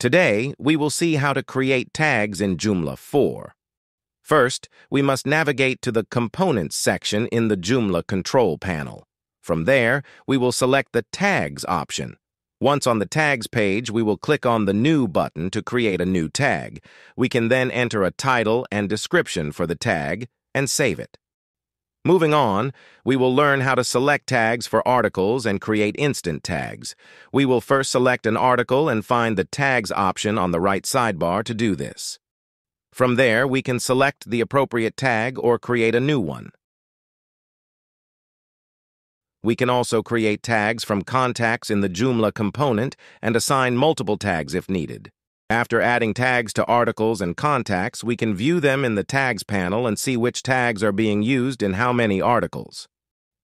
Today, we will see how to create tags in Joomla 4. First, we must navigate to the Components section in the Joomla control panel. From there, we will select the Tags option. Once on the Tags page, we will click on the New button to create a new tag. We can then enter a title and description for the tag and save it. Moving on, we will learn how to select tags for articles and create instant tags. We will first select an article and find the Tags option on the right sidebar to do this. From there, we can select the appropriate tag or create a new one. We can also create tags from contacts in the Joomla component and assign multiple tags if needed. After adding tags to articles and contacts, we can view them in the Tags panel and see which tags are being used in how many articles.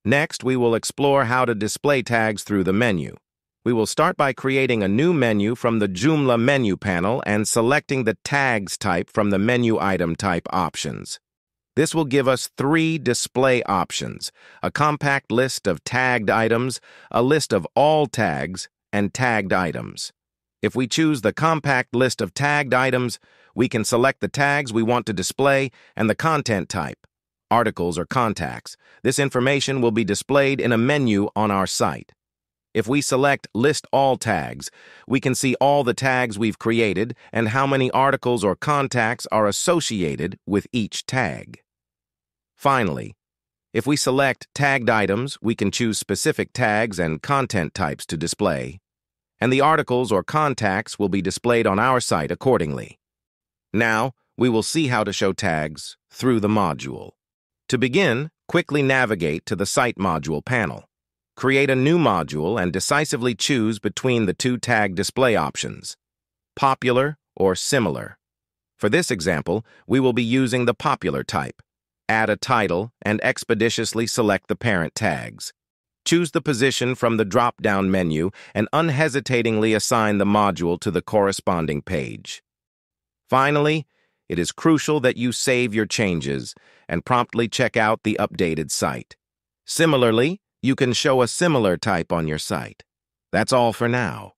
Next, we will explore how to display tags through the menu. We will start by creating a new menu from the Joomla menu panel and selecting the Tags type from the Menu Item Type options. This will give us 3 display options: a compact list of tagged items, a list of all tags, and tagged items. If we choose the compact list of tagged items, we can select the tags we want to display and the content type, articles or contacts. This information will be displayed in a menu on our site. If we select List All Tags, we can see all the tags we've created and how many articles or contacts are associated with each tag. Finally, if we select Tagged Items, we can choose specific tags and content types to display, and the articles or contacts will be displayed on our site accordingly. Now, we will see how to show tags through the module. To begin, quickly navigate to the Site Module panel. Create a new module and decisively choose between the 2 tag display options, Popular or Similar. For this example, we will be using the Popular type. Add a title and expeditiously select the parent tags. Choose the position from the drop-down menu and unhesitatingly assign the module to the corresponding page. Finally, it is crucial that you save your changes and promptly check out the updated site. Similarly, you can show a similar type on your site. That's all for now.